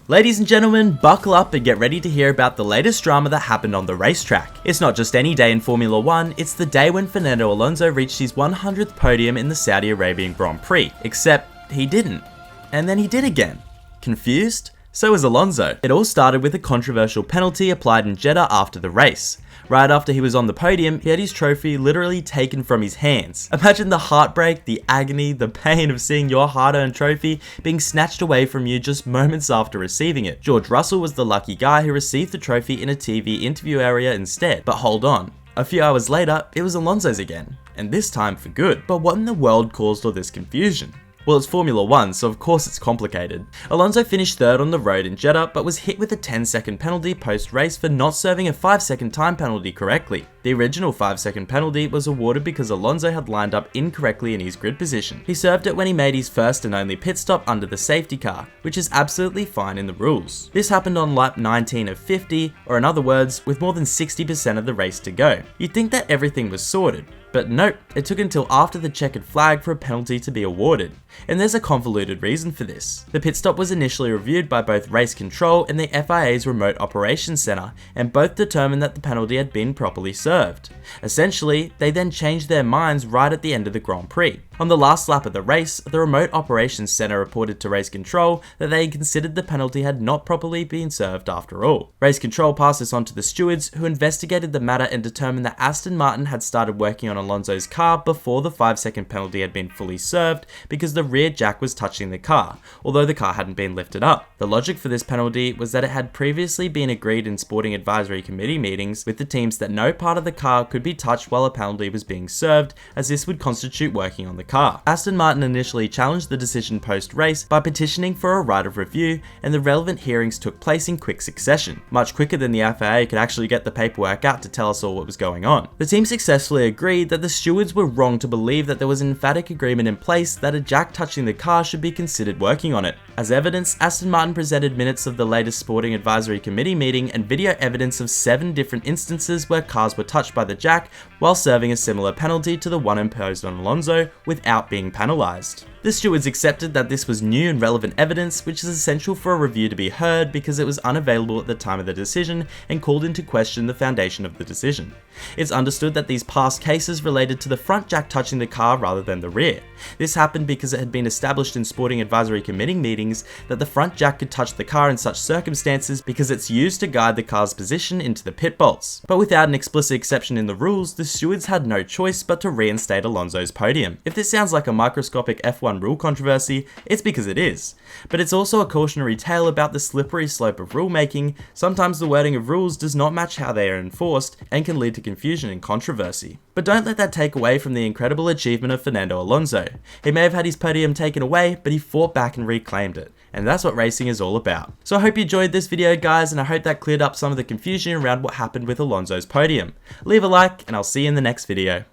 Ladies and gentlemen, buckle up and get ready to hear about the latest drama that happened on the racetrack. It's not just any day in Formula 1, it's the day when Fernando Alonso reached his 100th podium in the Saudi Arabian Grand Prix. Except, he didn't. And then he did again. Confused? So is Alonso. It all started with a controversial penalty applied in Jeddah after the race. Right after he was on the podium, he had his trophy literally taken from his hands. Imagine the heartbreak, the agony, the pain of seeing your hard-earned trophy being snatched away from you just moments after receiving it. George Russell was the lucky guy who received the trophy in a TV interview area instead. But hold on. A few hours later, it was Alonso's again. And this time for good. But what in the world caused all this confusion? Well, it's Formula 1, so of course it's complicated. Alonso finished third on the road in Jeddah, but was hit with a 10-second penalty post-race for not serving a 5-second time penalty correctly. The original 5-second penalty was awarded because Alonso had lined up incorrectly in his grid position. He served it when he made his first and only pit stop under the safety car, which is absolutely fine in the rules. This happened on lap 19 of 50, or in other words, with more than 60% of the race to go. You'd think that everything was sorted. But nope, it took until after the checkered flag for a penalty to be awarded. And there's a convoluted reason for this. The pit stop was initially reviewed by both race control and the FIA's remote operations center, and both determined that the penalty had been properly served. Essentially, they then changed their minds right at the end of the Grand Prix. On the last lap of the race, the remote operations center reported to race control that they considered the penalty had not properly been served after all. Race control passed this on to the stewards, who investigated the matter and determined that Aston Martin had started working on Alonso's car before the 5-second penalty had been fully served because the rear jack was touching the car, although the car hadn't been lifted up. The logic for this penalty was that it had previously been agreed in sporting advisory committee meetings with the teams that no part of the car could be touched while a penalty was being served, as this would constitute working on the car. Aston Martin initially challenged the decision post-race by petitioning for a right of review, and the relevant hearings took place in quick succession, much quicker than the FIA could actually get the paperwork out to tell us all what was going on. The team successfully agreed that the stewards were wrong to believe that there was an emphatic agreement in place that a jack touching the car should be considered working on it. As evidence, Aston Martin presented minutes of the latest sporting advisory committee meeting and video evidence of 7 different instances where cars were touched by the jack while serving a similar penalty to the one imposed on Alonso without being penalised. The stewards accepted that this was new and relevant evidence, which is essential for a review to be heard because it was unavailable at the time of the decision and called into question the foundation of the decision. It's understood that these past cases related to the front jack touching the car rather than the rear. This happened because it had been established in sporting advisory committee meetings that the front jack could touch the car in such circumstances because it's used to guide the car's position into the pit bolts. But without an explicit exception in the rules, the stewards had no choice but to reinstate Alonso's podium. If this sounds like a microscopic F1 rule controversy, it's because it is. But it's also a cautionary tale about the slippery slope of rulemaking. Sometimes the wording of rules does not match how they are enforced and can lead to confusion and controversy. But don't let that take away from the incredible achievement of Fernando Alonso. He may have had his podium taken away, but he fought back and reclaimed it. And that's what racing is all about. So I hope you enjoyed this video, guys, and I hope that cleared up some of the confusion around what happened with Alonso's podium. Leave a like, and I'll see you in the next video.